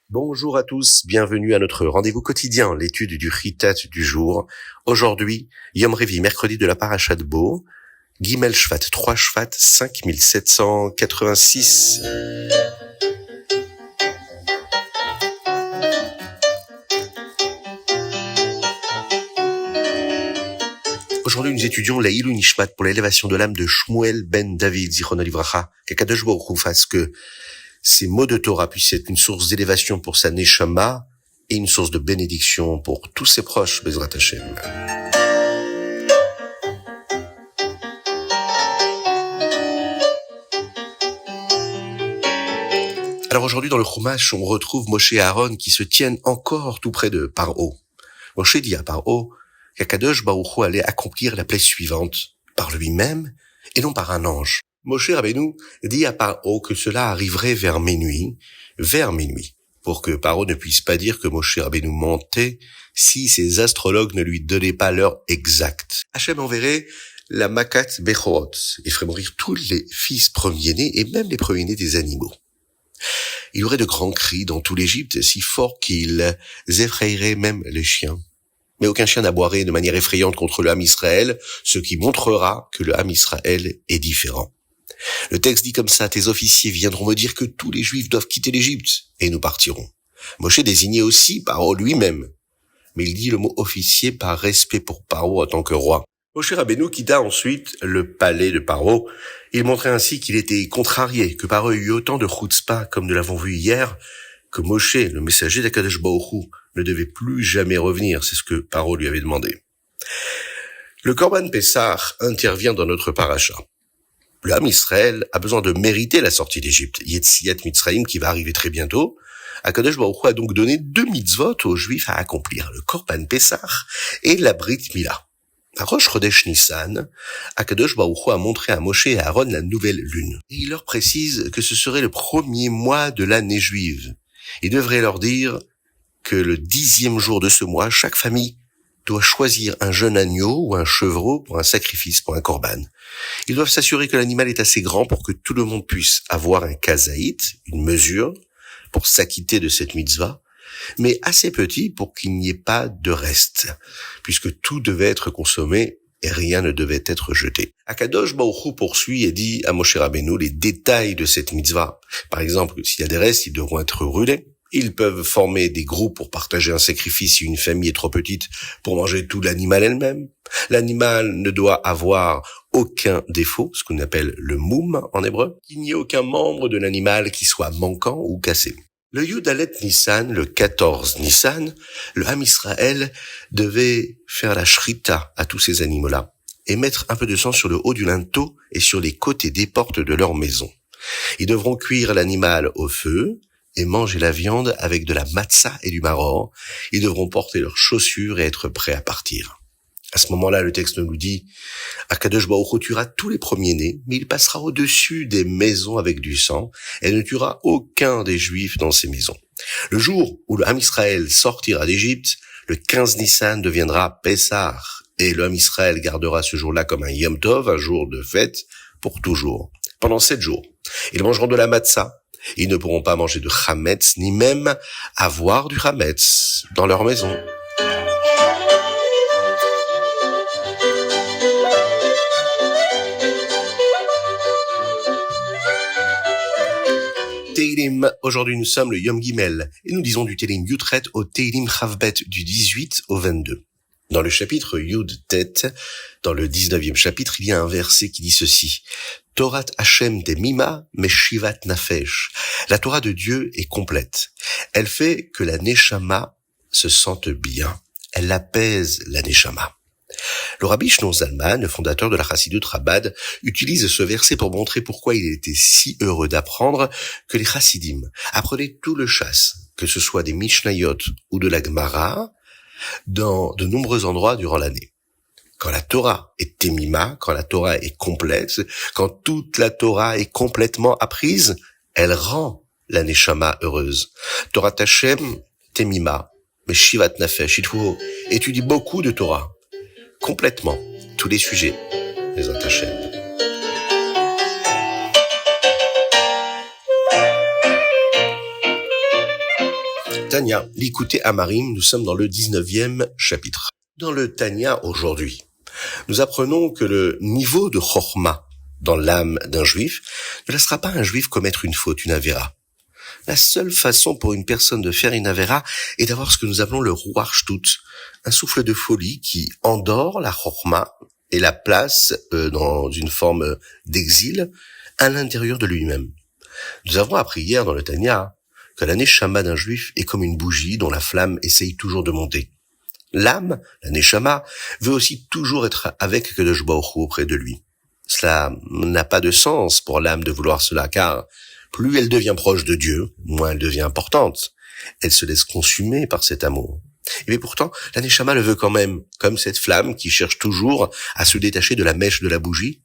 Bonjour à tous, bienvenue à notre rendez-vous quotidien, l'étude du Chitat du jour. Aujourd'hui, Yom Revi, mercredi de la Paracha de Bo, Gimel Shvat, 3 Shvat, 5786. Aujourd'hui, nous étudions la Ilou Nishmat pour l'élévation de l'âme de Shmuel ben David, Zichrono Livracha, qu'Akadosh Baruch Hu fasse que ces mots de Torah puissent être une source d'élévation pour sa Neshama et une source de bénédiction pour tous ses proches, Bezrat Hashem. Alors aujourd'hui, dans le Chumash, on retrouve Moshe et Aaron qui se tiennent encore tout près de Paro. Moshe dit à Paro qu'Akadosh Baruch Hu allait accomplir la plaie suivante par lui-même et non par un ange. Moshe Rabbeinu dit à Paro que cela arriverait vers minuit, pour que Paro ne puisse pas dire que Moshe Rabbeinu mentait si ses astrologues ne lui donnaient pas l'heure exacte. Hachem enverrait la Makat Bechorot et ferait mourir tous les fils premiers-nés et même les premiers-nés des animaux. Il y aurait de grands cris dans tout l'Égypte, si forts qu'ils effraieraient même les chiens. Mais aucun chien n'aboierait de manière effrayante contre le Ham Israël, ce qui montrera que le Ham Israël est différent. Le texte dit comme ça: tes officiers viendront me dire que tous les Juifs doivent quitter l'Égypte, et nous partirons. Moshe désignait aussi Paro lui-même, mais il dit le mot officier par respect pour Paro en tant que roi. Moshe Rabbeinu quitta ensuite le palais de Paro. Il montrait ainsi qu'il était contrarié, que Paro eut autant de chutzpah, comme nous l'avons vu hier, que Moshe, le messager d'Akadosh Baruch Hu, ne devait plus jamais revenir. C'est ce que Paro lui avait demandé. Le Korban Pessah intervient dans notre paracha. Le Ham Israël a besoin de mériter la sortie d'Égypte. Yetziat Mitzrayim qui va arriver très bientôt. Akadosh Baruch Hu a donc donné 2 mitzvot aux Juifs à accomplir, le Korban Pessah et la Brit Mila. À Rosh Chodesh Nissan, Akadosh Baruch Hu a montré à Moshe et à Aaron la nouvelle lune. Et il leur précise que ce serait le premier mois de l'année juive. Il devrait leur dire que le 10e jour de ce mois, chaque famille doit choisir un jeune agneau ou un chevreau pour un sacrifice, pour un korban. Ils doivent s'assurer que l'animal est assez grand pour que tout le monde puisse avoir un kazaït, une mesure, pour s'acquitter de cette mitzvah, mais assez petit pour qu'il n'y ait pas de reste, puisque tout devait être consommé et rien ne devait être jeté. Akadosh Baruch Hu poursuit et dit à Moshe Rabbeinu les détails de cette mitzvah. Par exemple, s'il y a des restes, ils devront être brûlés. Ils peuvent former des groupes pour partager un sacrifice si une famille est trop petite pour manger tout l'animal elle-même. L'animal ne doit avoir aucun défaut, ce qu'on appelle le moum en hébreu. Il n'y ait aucun membre de l'animal qui soit manquant ou cassé. Le Yud Alet Nissan, le 14 Nissan, le Ham Israël devait faire la shrita à tous ces animaux-là et mettre un peu de sang sur le haut du linteau et sur les côtés des portes de leur maison. Ils devront cuire l'animal au feu et manger la viande avec de la matzah et du maror. Ils devront porter leurs chaussures et être prêts à partir. À ce moment-là, le texte nous dit Akadosh Baruch Hu tuera tous les premiers-nés, mais il passera au-dessus des maisons avec du sang et ne tuera aucun des Juifs dans ces maisons. Le jour où le Ham Israël sortira d'Égypte, le 15 Nissan deviendra Pessah, et le Ham Israël gardera ce jour-là comme un Yom Tov, un jour de fête, pour toujours. Pendant 7 jours, ils mangeront de la matzah. Ils ne pourront pas manger de chametz, ni même avoir du chametz dans leur maison. Teilim, aujourd'hui nous sommes le Yom Gimel, et nous disons du Teilim Yutret au Teilim Chavbet du 18 au 22. Dans le chapitre Yud Tet, dans le 19e chapitre, il y a un verset qui dit ceci. Torat Hashem temima meshivat nafesh. La Torah de Dieu est complète. Elle fait que la Neshama se sente bien. Elle apaise la Neshama. Le Rabbi Shneur Zalman, le fondateur de la Chassidut Chabad, utilise ce verset pour montrer pourquoi il était si heureux d'apprendre que les Chassidim apprenaient tout le chasse, que ce soit des Mishnayot ou de la Gemara, dans de nombreux endroits durant l'année. Quand la Torah est temima, quand la Torah est complète, quand toute la Torah est complètement apprise, elle rend la Neshama heureuse. Torah Hashem temima, mais Shivat Nafesh, il faut étudier beaucoup de Torah, complètement, tous les sujets, les Hashem. Tania, l'écouter Amarim, nous sommes dans le 19e chapitre. Dans le Tania aujourd'hui, nous apprenons que le niveau de Chorma dans l'âme d'un juif ne laissera pas un juif commettre une faute, une avéra. La seule façon pour une personne de faire une avéra est d'avoir ce que nous appelons le Ruach Shtut, un souffle de folie qui endort la Chorma et la place dans une forme d'exil à l'intérieur de lui-même. Nous avons appris hier dans le Tanya que la neshama d'un juif est comme une bougie dont la flamme essaye toujours de monter. L'âme, la neshama, veut aussi toujours être avec Kadosh Baruch Hu auprès de lui. Cela n'a pas de sens pour l'âme de vouloir cela, car plus elle devient proche de Dieu, moins elle devient importante. Elle se laisse consumer par cet amour. Mais pourtant, la neshama le veut quand même, comme cette flamme qui cherche toujours à se détacher de la mèche de la bougie.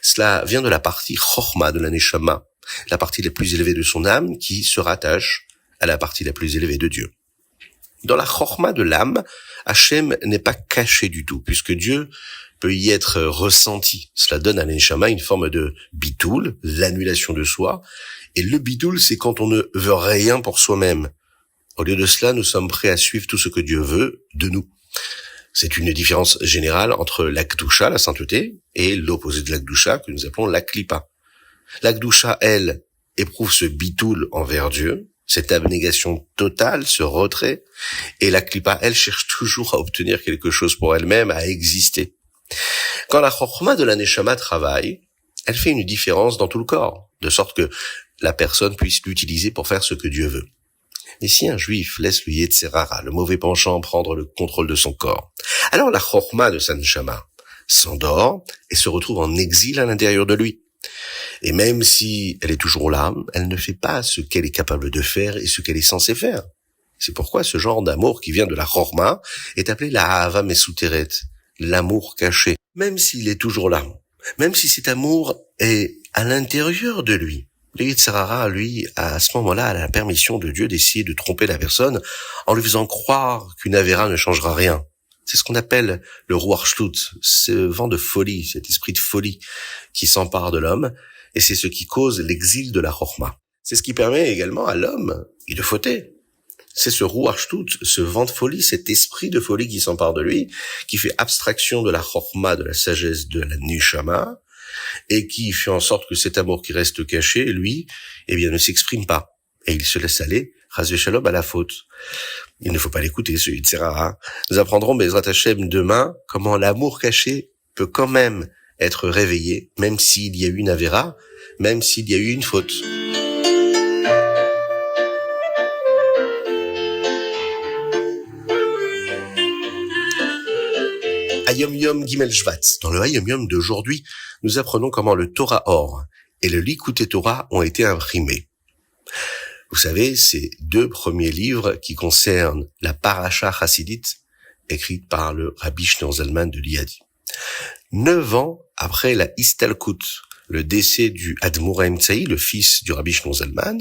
Cela vient de la partie chorma de la neshama, la partie la plus élevée de son âme qui se rattache à la partie la plus élevée de Dieu. Dans la chorma de l'âme, Hachem n'est pas caché du tout, puisque Dieu peut y être ressenti. Cela donne à la neshama une forme de bitoul, l'annulation de soi. Et le bitoul, c'est quand on ne veut rien pour soi-même. Au lieu de cela, nous sommes prêts à suivre tout ce que Dieu veut de nous. C'est une différence générale entre la Kedusha, la sainteté, et l'opposé de la Kedusha, que nous appelons la Klippa. La Kedusha, elle, éprouve ce bitoul envers Dieu, cette abnégation totale, ce retrait, et la Klippa, elle, cherche toujours à obtenir quelque chose pour elle-même, à exister. Quand la Chorma de la Neshama travaille, elle fait une différence dans tout le corps, de sorte que la personne puisse l'utiliser pour faire ce que Dieu veut. Mais si un juif laisse le Yetzerara, le mauvais penchant, prendre le contrôle de son corps, alors la Chorma de sa Neshama s'endort et se retrouve en exil à l'intérieur de lui. Et même si elle est toujours là, elle ne fait pas ce qu'elle est capable de faire et ce qu'elle est censée faire. C'est pourquoi ce genre d'amour qui vient de la Chorma est appelé la Ahava Mesuteret, l'amour caché. Même s'il est toujours là, même si cet amour est à l'intérieur de lui, le Yetzirara, lui, à ce moment-là, a la permission de Dieu d'essayer de tromper la personne en lui faisant croire qu'une avéra ne changera rien. C'est ce qu'on appelle le Ruach Shtut, ce vent de folie, cet esprit de folie qui s'empare de l'homme, et c'est ce qui cause l'exil de la Chorma. C'est ce qui permet également à l'homme de fauter. C'est ce Ruach Shtut, ce vent de folie, cet esprit de folie qui s'empare de lui, qui fait abstraction de la Chorma, de la sagesse de la Neshama, et qui fait en sorte que cet amour qui reste caché, lui, ne s'exprime pas. Et il se laisse aller, Chas v'Shalom, à la faute. Il ne faut pas l'écouter, ce Yetzirara. Nous apprendrons, Bezrat Hashem, demain, comment l'amour caché peut quand même être réveillé, même s'il y a eu une avéra, même s'il y a eu une faute. Hayom Yom Gimel Shvat. Dans le Hayom Yom d'aujourd'hui, nous apprenons comment le Torah Or et le Likutei Torah ont été imprimés. Vous savez, ces deux premiers livres qui concernent la Parasha Chassidite, écrite par le Rabbi Shneur Zalman de Liadi. 9 ans après la Istalkut, le décès du Admour HaEmtsaï, le fils du Rabbi Shneur Zalman,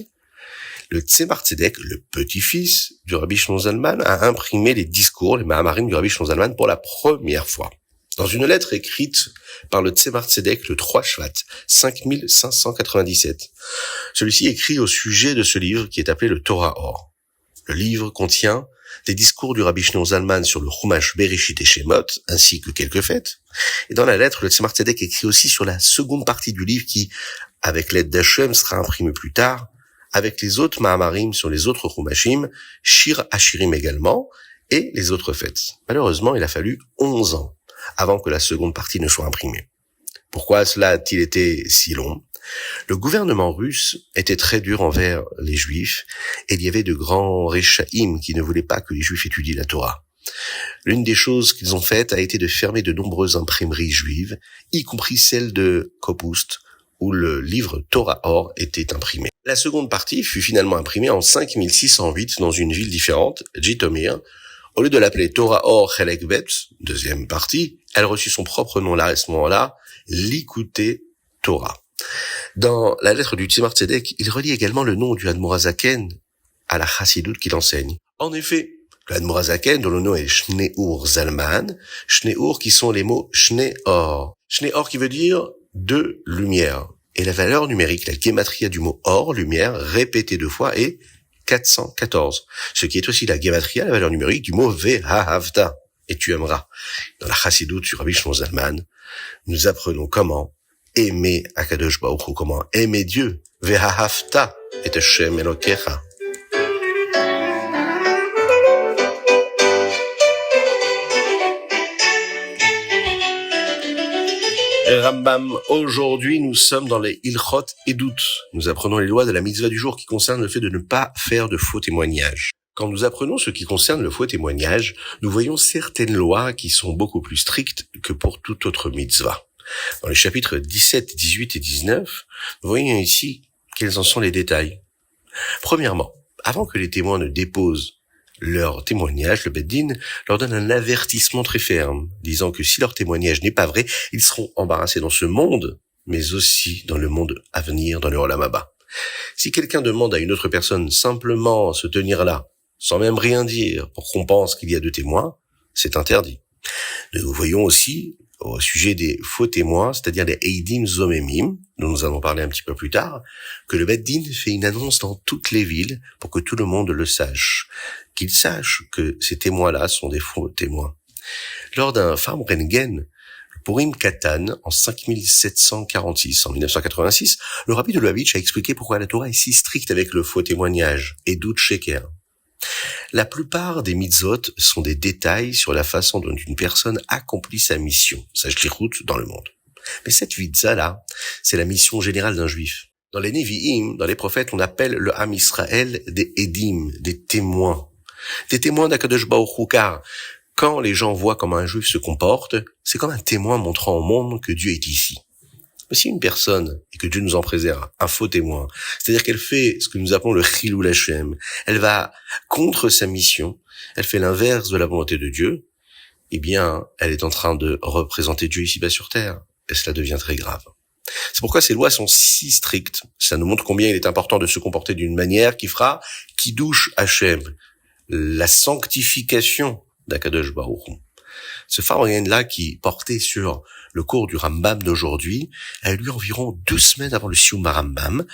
le Tzemar Tzedek, le petit-fils du Rabbi Shneur Zalman, a imprimé les discours, les Mahamarim du Rabbi Shneur Zalman pour la première fois. Dans une lettre écrite par le Tzemar Tzedek le 3 Shvat, 5597, celui-ci écrit au sujet de ce livre qui est appelé le Torah Or. Le livre contient des discours du Rabbi Shneur Zalman sur le Chumash Bereshit et Shemot, ainsi que quelques fêtes. Et dans la lettre, le Tzemar Tzedek écrit aussi sur la seconde partie du livre qui, avec l'aide d'Hachem, sera imprimée plus tard, avec les autres Mahamarim sur les autres Chumashim, Shir Hashirim également, et les autres fêtes. Malheureusement, il a fallu 11 ans avant que la seconde partie ne soit imprimée. Pourquoi cela a-t-il été si long ? Le gouvernement russe était très dur envers les Juifs, et il y avait de grands Réchaïm qui ne voulaient pas que les Juifs étudient la Torah. L'une des choses qu'ils ont faites a été de fermer de nombreuses imprimeries juives, y compris celle de Kopust, où le livre Torah Or était imprimé. La seconde partie fut finalement imprimée en 5608 dans une ville différente, Jitomir. Au lieu de l'appeler Torah Or Chelek Bet, deuxième partie, elle reçut son propre nom là, à ce moment-là, Likutei Torah. Dans la lettre du Tzemar Tzedek, il relie également le nom du Admour HaZaken à la Chassidut qu'il enseigne. En effet, le Admour HaZaken, dont le nom est Shneur Zalman, Shneur qui sont les mots Shneur. Shneur qui veut dire deux lumières. Et la valeur numérique, la gematria du mot or, lumière, répétée 2 fois, est 414, ce qui est aussi la gematria, la valeur numérique du mot ve'ahavta, et tu aimeras. Dans la Chassidut du Rabbi Shlomo Zalman, nous apprenons comment aimer Akadosh Baruch Hu, comment aimer Dieu, ve'ahavta et Hashem Elokecha. Rambam, aujourd'hui nous sommes dans les Ilchot Edut. Nous apprenons les lois de la mitzvah du jour qui concernent le fait de ne pas faire de faux témoignages. Quand nous apprenons ce qui concerne le faux témoignage, nous voyons certaines lois qui sont beaucoup plus strictes que pour toute autre mitzvah. Dans les chapitres 17, 18 et 19, nous voyons ici quels en sont les détails. Premièrement, avant que les témoins ne déposent leur témoignage, le Beth Din leur donne un avertissement très ferme, disant que si leur témoignage n'est pas vrai, ils seront embarrassés dans ce monde, mais aussi dans le monde à venir, dans le Olam Haba. Si quelqu'un demande à une autre personne simplement se tenir là, sans même rien dire, pour qu'on pense qu'il y a deux témoins, c'est interdit. Nous voyons aussi, au sujet des faux témoins, c'est-à-dire les Eidim Zomemim, dont nous allons parler un petit peu plus tard, que le Beth Din fait une annonce dans toutes les villes pour que tout le monde le sache. Qu'ils sachent que ces témoins-là sont des faux témoins. Lors d'un Farm Rengen, le Purim Katan, en 5746, en 1986, le rabbi de Lubavitch a expliqué pourquoi la Torah est si stricte avec le faux témoignage, et doute sheker. La plupart des mitzvot sont des détails sur la façon dont une personne accomplit sa mission, sa shlichut dans le monde. Mais cette mitzvah-là, c'est la mission générale d'un juif. Dans les Nevi'im, dans les prophètes, on appelle le Ham Israël des Edim, des témoins. Des témoins d'Akadosh Baruch Hu, car quand les gens voient comment un juif se comporte, c'est comme un témoin montrant au monde que Dieu est ici. Mais si une personne, et que Dieu nous en préserve, un faux témoin, c'est-à-dire qu'elle fait ce que nous appelons le Chilul Hashem, elle va contre sa mission, elle fait l'inverse de la volonté de Dieu, eh bien, elle est en train de représenter Dieu ici-bas sur terre, et cela devient très grave. C'est pourquoi ces lois sont si strictes. Ça nous montre combien il est important de se comporter d'une manière qui fera Kiddush Hashem, la sanctification d'Akadosh Baruch Hu. Ce Farmagen-là, qui portait sur le cours du Rambam d'aujourd'hui, a eu lieu environ 2 semaines avant le Siyum Rambam,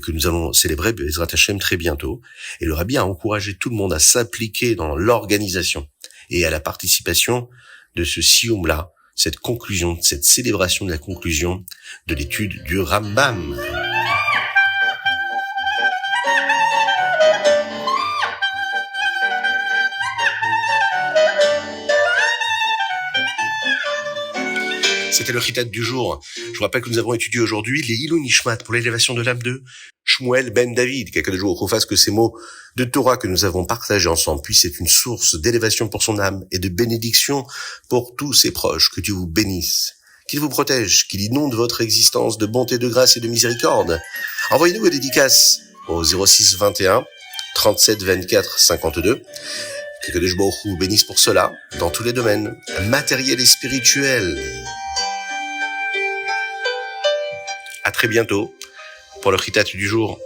que nous allons célébrer Bezrat Hashem très bientôt. Et le Rabbi a encouragé tout le monde à s'impliquer dans l'organisation et à la participation de ce Siyum-là, cette conclusion, cette célébration de la conclusion de l'étude du Rambam. C'était le chitat du jour. Je vous rappelle que nous avons étudié aujourd'hui les Ilou Nishmat pour l'élévation de l'âme de Shmuel ben David. Quelques jours au fasse que ces mots de Torah que nous avons partagés ensemble puissent être une source d'élévation pour son âme et de bénédiction pour tous ses proches. Que Dieu vous bénisse, qu'il vous protège, qu'il inonde votre existence de bonté, de grâce et de miséricorde. Envoyez-nous vos dédicaces au 06 21 37 24 52. Que Dieu vous bénisse pour cela dans tous les domaines, matériels et spirituels. À très bientôt pour le chitat du jour.